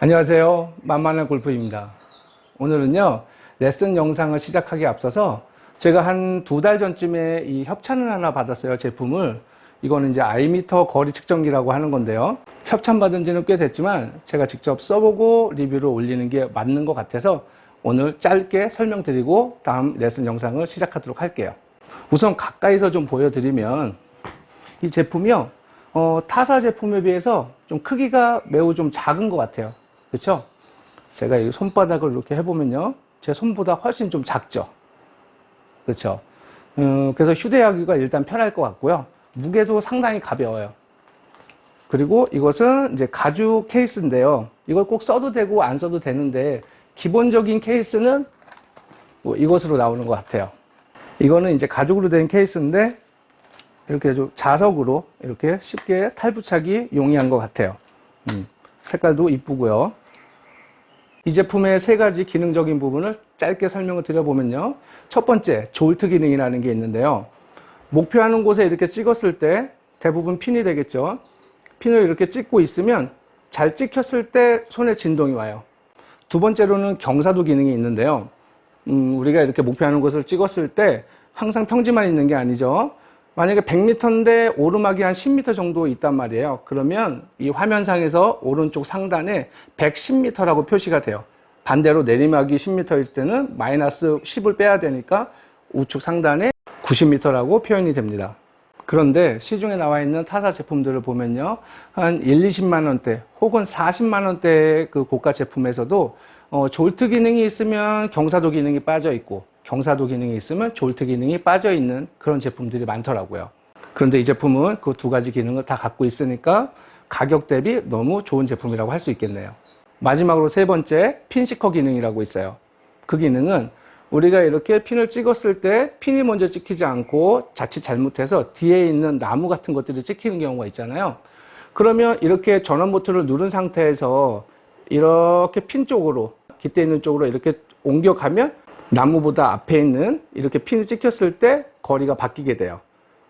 안녕하세요. 만만한 골프입니다. 오늘은요, 레슨 영상을 시작하기에 앞서서 제가 한 2달 전쯤에 이 협찬을 하나 받았어요, 제품을. 이거는 이제 아이미터 거리 측정기라고 하는 건데요. 협찬 받은 지는 꽤 됐지만 제가 직접 써보고 리뷰를 올리는 게 맞는 것 같아서 오늘 짧게 설명드리고 다음 레슨 영상을 시작하도록 할게요. 우선 가까이서 좀 보여드리면 이 제품이요, 타사 제품에 비해서 좀 크기가 매우 좀 작은 것 같아요. 그렇죠? 제가 이 손바닥을 이렇게 해보면요, 제 손보다 훨씬 좀 작죠. 그렇죠? 그래서 휴대하기가 일단 편할 것 같고요. 무게도 상당히 가벼워요. 그리고 이것은 이제 가죽 케이스인데요. 이걸 꼭 써도 되고 안 써도 되는데 기본적인 케이스는 뭐 이것으로 나오는 것 같아요. 이거는 이제 가죽으로 된 케이스인데 이렇게 좀 자석으로 이렇게 쉽게 탈부착이 용이한 것 같아요. 색깔도 이쁘고요. 이 제품의 3가지 기능적인 부분을 짧게 설명을 드려보면요. 첫 번째, 졸트 기능이라는 게 있는데요. 목표하는 곳에 이렇게 찍었을 때 대부분 핀이 되겠죠. 핀을 이렇게 찍고 있으면 잘 찍혔을 때 손에 진동이 와요. 두 번째로는 경사도 기능이 있는데요. 우리가 이렇게 목표하는 곳을 찍었을 때 항상 평지만 있는 게 아니죠. 만약에 100m인데 오르막이 한 10m 정도 있단 말이에요. 그러면 이 화면상에서 오른쪽 상단에 110m라고 표시가 돼요. 반대로 내리막이 10m일 때는 마이너스 10을 빼야 되니까 우측 상단에 90m라고 표현이 됩니다. 그런데 시중에 나와 있는 타사 제품들을 보면요, 한 1, 20만 원대 혹은 40만 원대의 그 고가 제품에서도 졸트 기능이 있으면 경사도 기능이 빠져 있고 경사도 기능이 있으면 졸트 기능이 빠져 있는 그런 제품들이 많더라고요. 그런데 이 제품은 그 2가지 기능을 다 갖고 있으니까 가격 대비 너무 좋은 제품이라고 할 수 있겠네요. 마지막으로 3번째, 핀 시커 기능이라고 있어요. 그 기능은 우리가 이렇게 핀을 찍었을 때 핀이 먼저 찍히지 않고 자칫 잘못해서 뒤에 있는 나무 같은 것들이 찍히는 경우가 있잖아요. 그러면 이렇게 전원 버튼을 누른 상태에서 이렇게 핀 쪽으로, 깃대 있는 쪽으로 이렇게 옮겨가면 나무보다 앞에 있는 이렇게 핀이 찍혔을 때 거리가 바뀌게 돼요.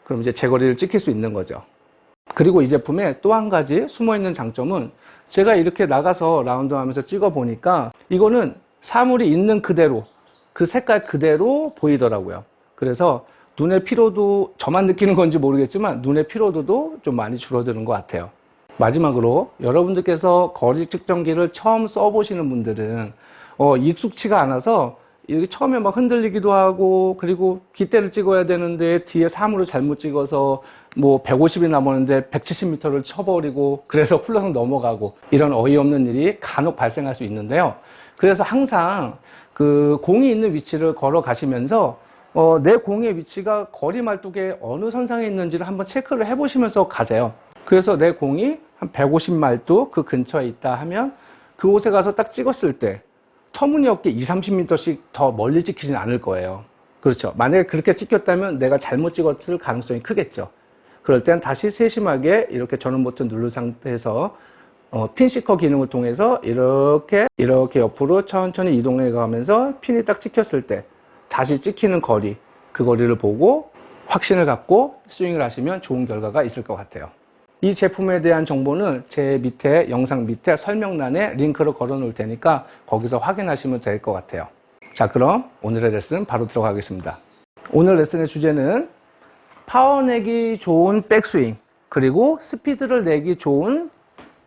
그럼 이제 제 거리를 찍힐 수 있는 거죠. 그리고 이 제품의 또 한 가지 숨어있는 장점은 제가 이렇게 나가서 라운드 하면서 찍어 보니까 이거는 사물이 있는 그대로 그 색깔 그대로 보이더라고요. 그래서 눈의 피로도, 저만 느끼는 건지 모르겠지만 눈의 피로도도 좀 많이 줄어드는 것 같아요. 마지막으로 여러분들께서 거리 측정기를 처음 써보시는 분들은 익숙치가 않아서 이렇게 처음에 막 흔들리기도 하고, 그리고 깃대를 찍어야 되는데 뒤에 사물을 잘못 찍어서 뭐 150이 남았는데 170m를 쳐버리고 그래서 훌렁 넘어가고 이런 어이없는 일이 간혹 발생할 수 있는데요. 그래서 항상 그 공이 있는 위치를 걸어 가시면서 내 공의 위치가 거리 말뚝에 어느 선상에 있는지를 한번 체크를 해보시면서 가세요. 그래서 내 공이 한 150 말뚝 그 근처에 있다 하면 그곳에 가서 딱 찍었을 때 터무니없게 20, 30m씩 더 멀리 찍히진 않을 거예요. 그렇죠. 만약에 그렇게 찍혔다면 내가 잘못 찍었을 가능성이 크겠죠. 그럴 땐 다시 세심하게 이렇게 전원 버튼 누른 상태에서 핀 시커 기능을 통해서 이렇게 옆으로 천천히 이동해 가면서 핀이 딱 찍혔을 때 다시 찍히는 거리, 그 거리를 보고 확신을 갖고 스윙을 하시면 좋은 결과가 있을 것 같아요. 이 제품에 대한 정보는 제 밑에 영상 밑에 설명란에 링크를 걸어 놓을 테니까 거기서 확인하시면 될 것 같아요. 자, 그럼 오늘의 레슨 바로 들어가겠습니다. 오늘 레슨의 주제는 파워 내기 좋은 백스윙 그리고 스피드를 내기 좋은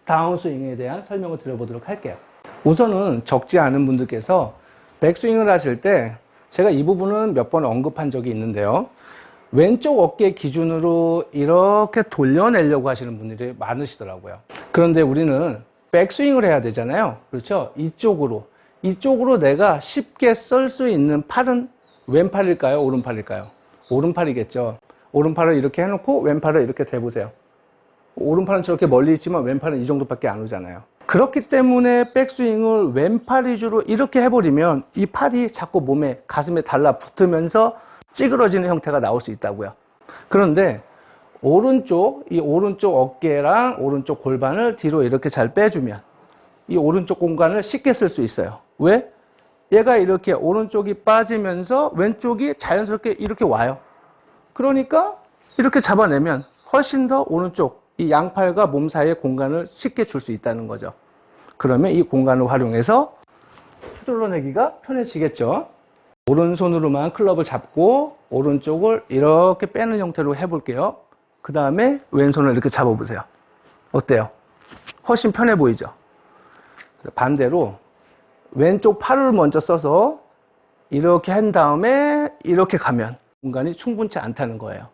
다운스윙에 대한 설명을 드려보도록 할게요. 우선은 적지 않은 분들께서 백스윙을 하실 때 제가 이 부분은 몇 번 언급한 적이 있는데요. 왼쪽 어깨 기준으로 이렇게 돌려내려고 하시는 분들이 많으시더라고요. 그런데 우리는 백스윙을 해야 되잖아요. 그렇죠? 이쪽으로 내가 쉽게 쓸 수 있는 팔은 왼팔일까요? 오른팔일까요? 오른팔이겠죠. 오른팔을 이렇게 해놓고 왼팔을 이렇게 대보세요. 오른팔은 저렇게 멀리 있지만 왼팔은 이 정도밖에 안 오잖아요. 그렇기 때문에 백스윙을 왼팔 위주로 이렇게 해버리면 이 팔이 자꾸 몸에, 가슴에 달라붙으면서 찌그러지는 형태가 나올 수 있다고요. 그런데 이 오른쪽 어깨랑 오른쪽 골반을 뒤로 이렇게 잘 빼주면 이 오른쪽 공간을 쉽게 쓸 수 있어요. 왜? 얘가 이렇게 오른쪽이 빠지면서 왼쪽이 자연스럽게 이렇게 와요. 그러니까 이렇게 잡아내면 훨씬 더 오른쪽 이 양팔과 몸 사이의 공간을 쉽게 줄 수 있다는 거죠. 그러면 이 공간을 활용해서 휘둘러내기가 편해지겠죠. 오른손으로만 클럽을 잡고 오른쪽을 이렇게 빼는 형태로 해볼게요. 그 다음에 왼손을 이렇게 잡아보세요. 어때요? 훨씬 편해 보이죠? 반대로 왼쪽 팔을 먼저 써서 이렇게 한 다음에 이렇게 가면 공간이 충분치 않다는 거예요.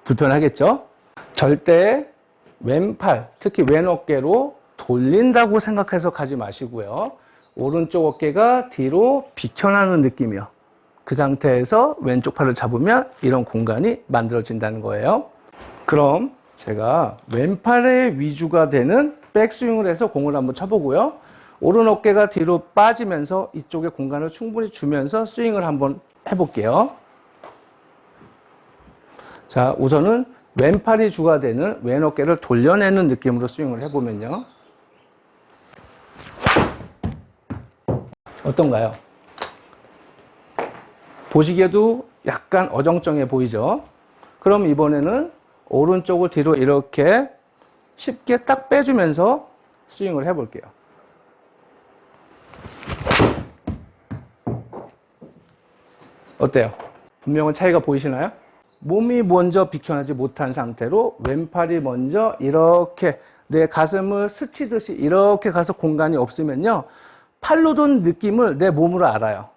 불편하겠죠? 절대 왼팔, 특히 왼 어깨로 돌린다고 생각해서 가지 마시고요. 오른쪽 어깨가 뒤로 비켜나는 느낌이요. 그 상태에서 왼쪽 팔을 잡으면 이런 공간이 만들어진다는 거예요. 그럼 제가 왼팔의 위주가 되는 백스윙을 해서 공을 한번 쳐보고요. 오른 어깨가 뒤로 빠지면서 이쪽에 공간을 충분히 주면서 스윙을 한번 해볼게요. 자, 우선은 왼팔이 주가 되는 왼 어깨를 돌려내는 느낌으로 스윙을 해보면요. 어떤가요? 보시기에도 약간 어정쩡해 보이죠? 그럼 이번에는 오른쪽을 뒤로 이렇게 쉽게 딱 빼주면서 스윙을 해볼게요. 어때요? 분명한 차이가 보이시나요? 몸이 먼저 비켜나지 못한 상태로 왼팔이 먼저 이렇게 내 가슴을 스치듯이 이렇게 가서 공간이 없으면요. 팔로 돈 느낌을 내 몸으로 알아요.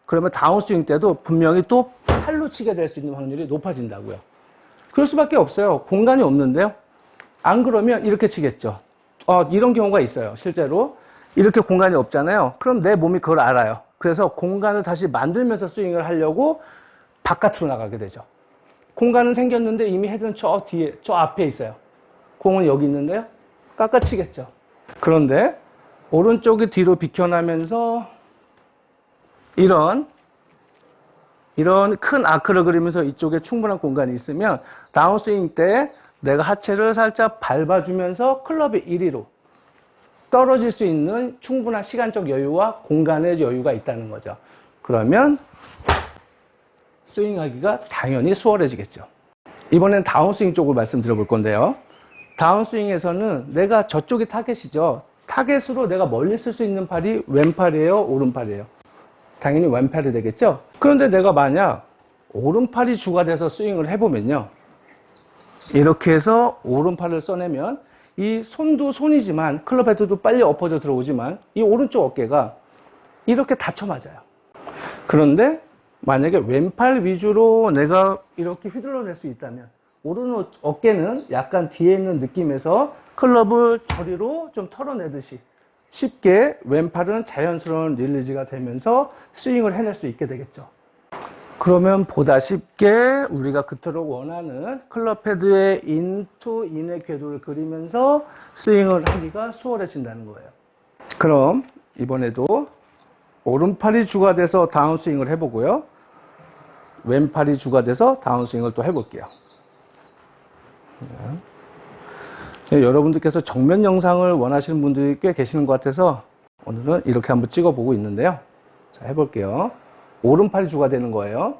그러면 다운스윙 때도 분명히 또 팔로 치게 될 수 있는 확률이 높아진다고요. 그럴 수밖에 없어요. 공간이 없는데요. 안 그러면 이렇게 치겠죠. 이런 경우가 있어요. 실제로 이렇게 공간이 없잖아요. 그럼 내 몸이 그걸 알아요. 그래서 공간을 다시 만들면서 스윙을 하려고 바깥으로 나가게 되죠. 공간은 생겼는데 이미 헤드는 저 뒤에, 저 앞에 있어요. 공은 여기 있는데요. 깎아치겠죠. 그런데 오른쪽이 뒤로 비켜나면서 이런 큰 아크를 그리면서 이쪽에 충분한 공간이 있으면 다운스윙 때 내가 하체를 살짝 밟아주면서 클럽의 이리로 떨어질 수 있는 충분한 시간적 여유와 공간의 여유가 있다는 거죠. 그러면 스윙하기가 당연히 수월해지겠죠. 이번엔 다운스윙 쪽을 말씀드려 볼 건데요. 다운스윙에서는 내가 저쪽이 타겟이죠. 타겟으로 내가 멀리 쓸 수 있는 팔이 왼팔이에요, 오른팔이에요? 당연히 왼팔이 되겠죠. 그런데 내가 만약 오른팔이 주가 돼서 스윙을 해보면요. 이렇게 해서 오른팔을 써내면 이 손도 손이지만 클럽 헤드도 빨리 엎어져 들어오지만 이 오른쪽 어깨가 이렇게 닫혀 맞아요. 그런데 만약에 왼팔 위주로 내가 이렇게 휘둘러낼 수 있다면 오른 어깨는 약간 뒤에 있는 느낌에서 클럽을 저리로 좀 털어내듯이 쉽게 왼팔은 자연스러운 릴리즈가 되면서 스윙을 해낼 수 있게 되겠죠. 그러면 보다 쉽게 우리가 그토록 원하는 클럽 헤드의 인투 인의 궤도를 그리면서 스윙을 하기가 수월해진다는 거예요. 그럼 이번에도 오른팔이 주가 돼서 다운스윙을 해보고요. 왼팔이 주가 돼서 다운스윙을 또 해볼게요. 여러분들께서 정면 영상을 원하시는 분들이 꽤 계시는 것 같아서 오늘은 이렇게 한번 찍어보고 있는데요. 자, 해볼게요. 오른팔이 주가 되는 거예요.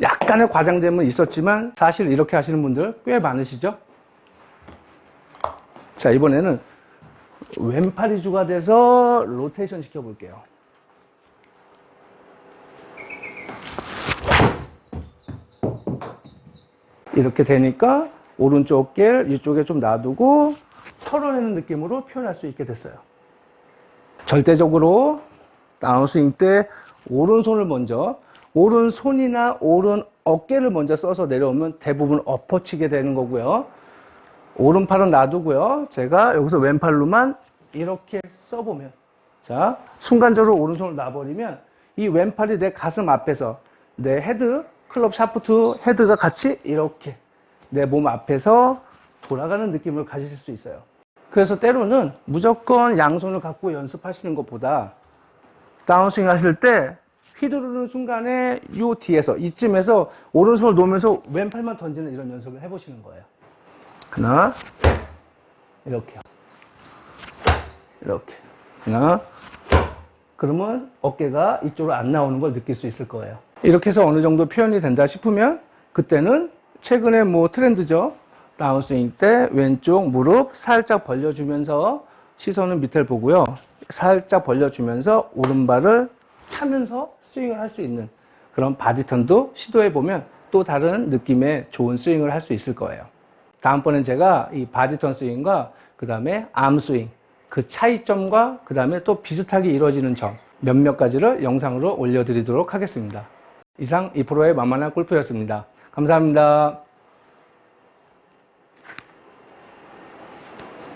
약간의 과장됨은 있었지만 사실 이렇게 하시는 분들 꽤 많으시죠? 자, 이번에는 왼팔이 주가 돼서 로테이션 시켜볼게요. 이렇게 되니까 오른쪽 어깨를 이쪽에 좀 놔두고 털어내는 느낌으로 표현할 수 있게 됐어요. 절대적으로 다운스윙 때 오른손을 먼저, 오른손이나 오른 어깨를 먼저 써서 내려오면 대부분 엎어치게 되는 거고요. 오른팔은 놔두고요. 제가 여기서 왼팔로만 이렇게 써보면, 자, 순간적으로 오른손을 놔버리면 이 왼팔이 내 가슴 앞에서 내 헤드, 클럽 샤프트 헤드가 같이 이렇게 내 몸 앞에서 돌아가는 느낌을 가지실 수 있어요. 그래서 때로는 무조건 양손을 갖고 연습하시는 것보다 다운스윙 하실 때 휘두르는 순간에 요 뒤에서 이쯤에서 오른손을 놓으면서 왼팔만 던지는 이런 연습을 해보시는 거예요. 하나, 이렇게요. 이렇게. 하나. 그러면 어깨가 이쪽으로 안 나오는 걸 느낄 수 있을 거예요. 이렇게 해서 어느 정도 표현이 된다 싶으면 그때는 최근에 뭐 트렌드죠. 다운스윙 때 왼쪽 무릎 살짝 벌려주면서 시선은 밑을 보고요. 살짝 벌려주면서 오른발을 차면서 스윙을 할 수 있는 그런 바디턴도 시도해보면 또 다른 느낌의 좋은 스윙을 할 수 있을 거예요. 다음번엔 제가 이 바디턴 스윙과 그 다음에 암스윙 그 차이점과 그 다음에 또 비슷하게 이루어지는 점 몇몇 가지를 영상으로 올려드리도록 하겠습니다. 이상 2프로의 만만한 골프였습니다. 감사합니다.